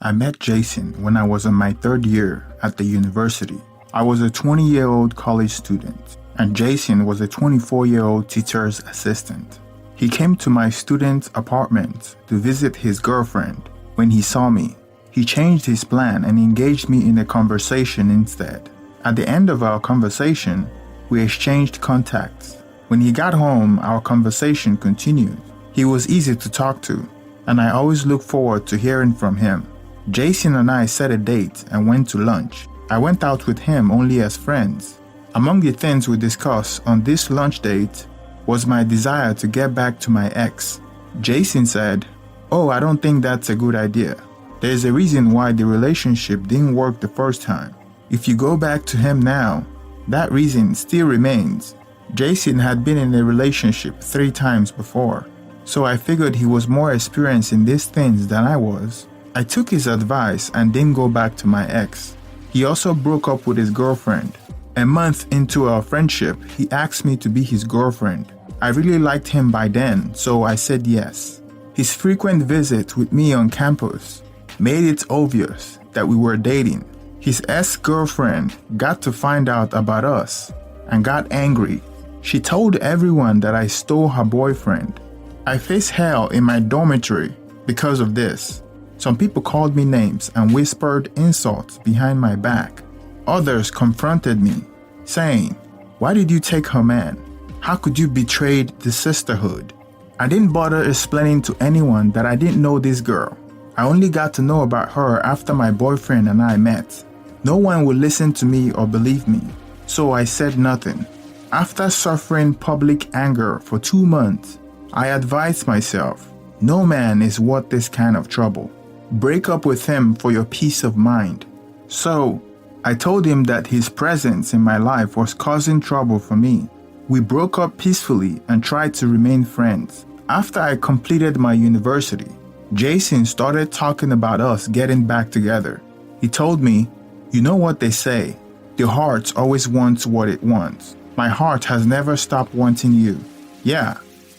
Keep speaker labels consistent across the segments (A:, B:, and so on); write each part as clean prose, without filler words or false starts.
A: I met Jason when I was in my third year at the university. I was a 20-year-old college student, and Jason was a 24-year-old teacher's assistant. He came to my student apartment to visit his girlfriend. When he saw me, he changed his plan and engaged me in a conversation instead. At the end of our conversation, we exchanged contacts. When he got home, our conversation continued. He was easy to talk to, and I always look forward to hearing from him. Jason and I set a date and went to lunch. I went out with him only as friends. Among the things we discussed on this lunch date was my desire to get back to my ex. Jason said, "Oh, I don't think that's a good idea. There's a reason why the relationship didn't work the first time. If you go back to him now, that reason still remains." Jason had been in a relationship 3 times before, so I figured he was more experienced in these things than I was. I took his advice and didn't go back to my ex. He also broke up with his girlfriend. A month into our friendship, he asked me to be his girlfriend. I really liked him by then, so I said yes. His frequent visits with me on campus made it obvious that we were dating. His ex-girlfriend got to find out about us and got angry. She told everyone that I stole her boyfriend. I faced hell in my dormitory because of this. Some people called me names and whispered insults behind my back. Others confronted me, saying, "Why did you take her man? How could you betray the sisterhood?" I didn't bother explaining to anyone that I didn't know this girl. I only got to know about her after my boyfriend and I met. No one would listen to me or believe me, so I said nothing. After suffering public anger for 2 months, I advised myself, no man is worth this kind of trouble. Break up with him for your peace of mind. So, I told him that his presence in my life was causing trouble for me. We broke up peacefully and tried to remain friends. After I completed my university, Jason started talking about us getting back together. He told me, "You know what they say, the heart always wants what it wants. My heart has never stopped wanting you. Yeah,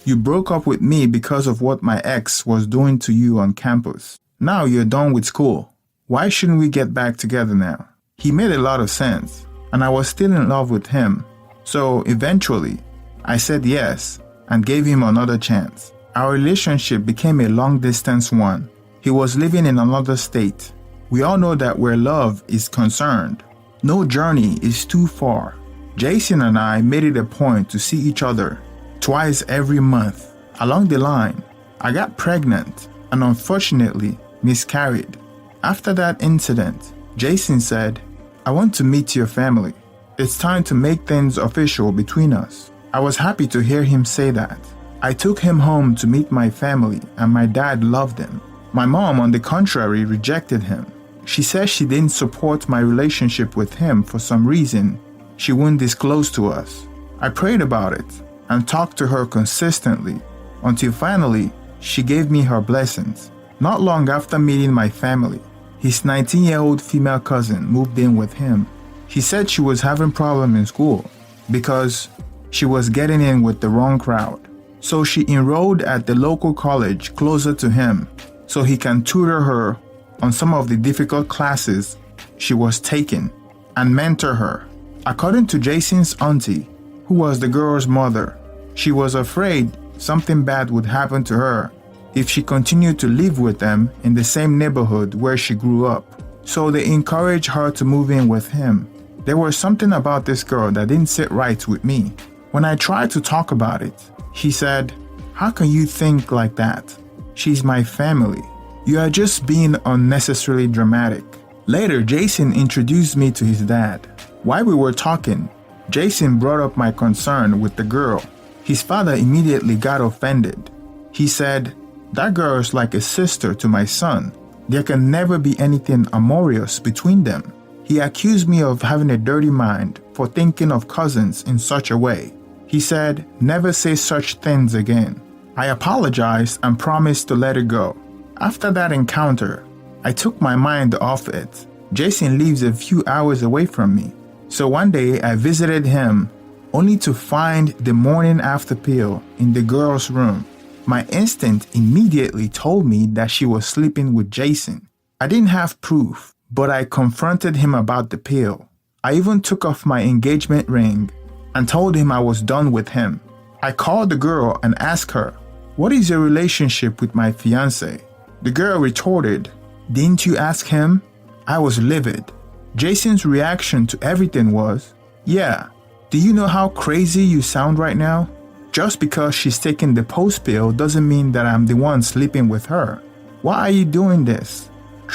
A: you broke up with me because of what my ex was doing to you on campus. Now you're done with school. Why shouldn't we get back together now?" He made a lot of sense, and I was still in love with him. So eventually, I said yes and gave him another chance. Our relationship became a long-distance one. He was living in another state. We all know that where love is concerned, no journey is too far. Jason and I made it a point to see each other twice every month. Along the line, I got pregnant and unfortunately miscarried. After that incident, Jason said, "I want to meet your family. It's time to make things official between us." I was happy to hear him say that. I took him home to meet my family and my dad loved him. My mom, on the contrary, rejected him. She said she didn't support my relationship with him for some reason she wouldn't disclose to us. I prayed about it and talked to her consistently until finally she gave me her blessings. Not long after meeting my family, his 19-year-old female cousin moved in with him. She said she was having problems in school because she was getting in with the wrong crowd. So she enrolled at the local college closer to him so he can tutor her on some of the difficult classes she was taking and mentor her. According to Jason's auntie, who was the girl's mother, she was afraid something bad would happen to her if she continued to live with them in the same neighborhood where she grew up. So they encouraged her to move in with him. There was something about this girl that didn't sit right with me. When I tried to talk about it, she said, "How can you think like that? She's my family. You are just being unnecessarily dramatic." Later, Jason introduced me to his dad. While we were talking, Jason brought up my concern with the girl. His father immediately got offended. He said, "That girl is like a sister to my son. There can never be anything amorous between them." He accused me of having a dirty mind for thinking of cousins in such a way. He said, "Never say such things again." I apologized and promised to let it go. After that encounter, I took my mind off it. Jason lives a few hours away from me. So one day I visited him only to find the morning after pill in the girl's room. My instinct immediately told me that she was sleeping with Jason. I didn't have proof, but I confronted him about the pill. I even took off my engagement ring and told him I was done with him. I called the girl and asked her, "What is your relationship with my fiancé?" The girl retorted, "Didn't you ask him?" I was livid. Jason's reaction to everything was, "Yeah, do you know how crazy you sound right now? Just because she's taking the post pill doesn't mean that I'm the one sleeping with her. Why are you doing this?"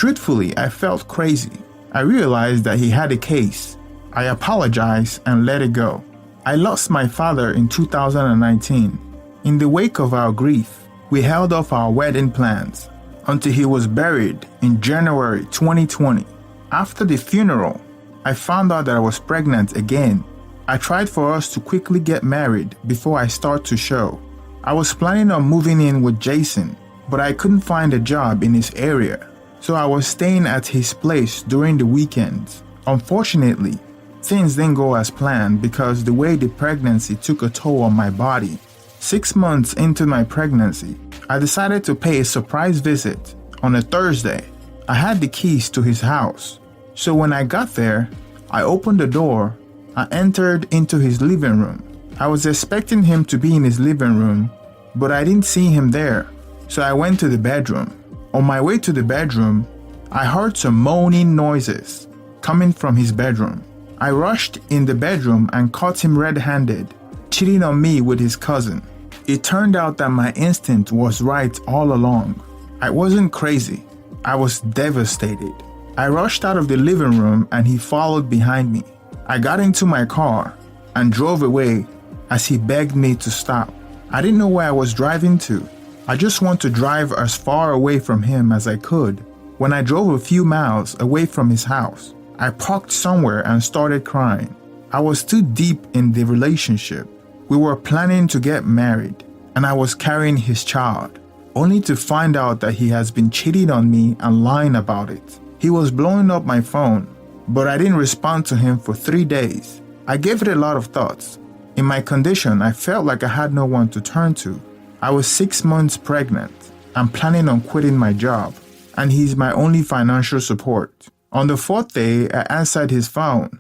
A: Truthfully, I felt crazy. I realized that he had a case. I apologized and let it go. I lost my father in 2019. In the wake of our grief, we held off our wedding plans until he was buried in January 2020. After the funeral, I found out that I was pregnant again. I tried for us to quickly get married before I start to show. I was planning on moving in with Jason, but I couldn't find a job in his area, so I was staying at his place during the weekends. Unfortunately, things didn't go as planned because the way the pregnancy took a toll on my body. 6 months into my pregnancy, I decided to pay a surprise visit on a Thursday. I had the keys to his house, so when I got there, I opened the door. I entered into his living room. I was expecting him to be in his living room, but I didn't see him there, so I went to the bedroom. On my way to the bedroom, I heard some moaning noises coming from his bedroom. I rushed in the bedroom and caught him red-handed, cheating on me with his cousin. It turned out that my instinct was right all along. I wasn't crazy. I was devastated. I rushed out of the living room and he followed behind me. I got into my car and drove away as he begged me to stop. I didn't know where I was driving to. I just wanted to drive as far away from him as I could. When I drove a few miles away from his house, I parked somewhere and started crying. I was too deep in the relationship. We were planning to get married, and I was carrying his child, only to find out that he has been cheating on me and lying about it. He was blowing up my phone, but I didn't respond to him for 3 days. I gave it a lot of thoughts. In my condition, I felt like I had no one to turn to. I was 6 months pregnant. I'm planning on quitting my job, and he's my only financial support. On the 4th day, I answered his phone.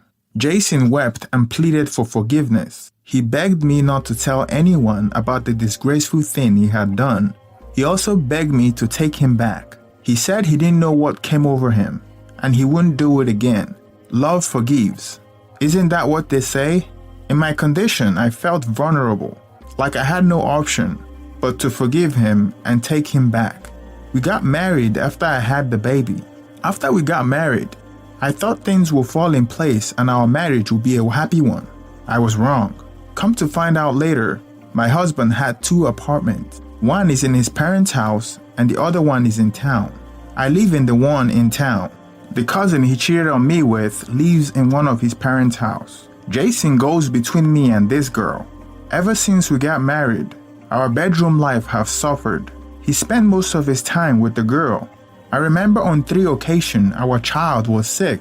A: Jason wept and pleaded for forgiveness. He begged me not to tell anyone about the disgraceful thing he had done. He also begged me to take him back. He said he didn't know what came over him, and he wouldn't do it again. Love forgives. Isn't that what they say? In my condition, I felt vulnerable, like I had no option but to forgive him and take him back. We got married after I had the baby. After we got married, I thought things would fall in place and our marriage would be a happy one. I was wrong. Come to find out later, my husband had 2 apartments. One is in his parents' house and the other one is in town. I live in the one in town. The cousin he cheated on me with lives in one of his parents' house. Jason goes between me and this girl. Ever since we got married, our bedroom life has suffered. He spent most of his time with the girl. I remember on 3 occasions our child was sick.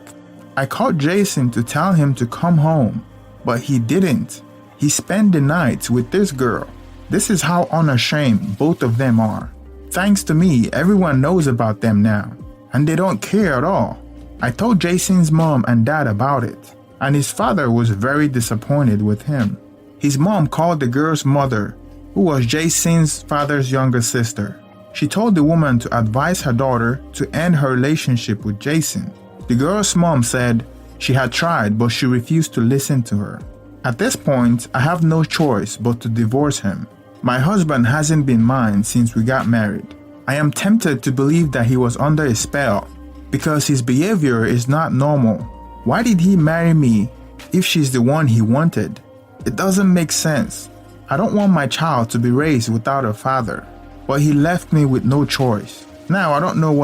A: I called Jason to tell him to come home, but he didn't. He spent the night with this girl. This is how unashamed both of them are. Thanks to me, everyone knows about them now, and they don't care at all. I told Jason's mom and dad about it, and his father was very disappointed with him. His mom called the girl's mother, who was Jason's father's younger sister. She told the woman to advise her daughter to end her relationship with Jason. The girl's mom said she had tried, but she refused to listen to her. At this point, I have no choice but to divorce him. My husband hasn't been mine since we got married. I am tempted to believe that he was under a spell because his behavior is not normal. Why did he marry me if she's the one he wanted? It doesn't make sense. I don't want my child to be raised without a father, but he left me with no choice. Now I don't know what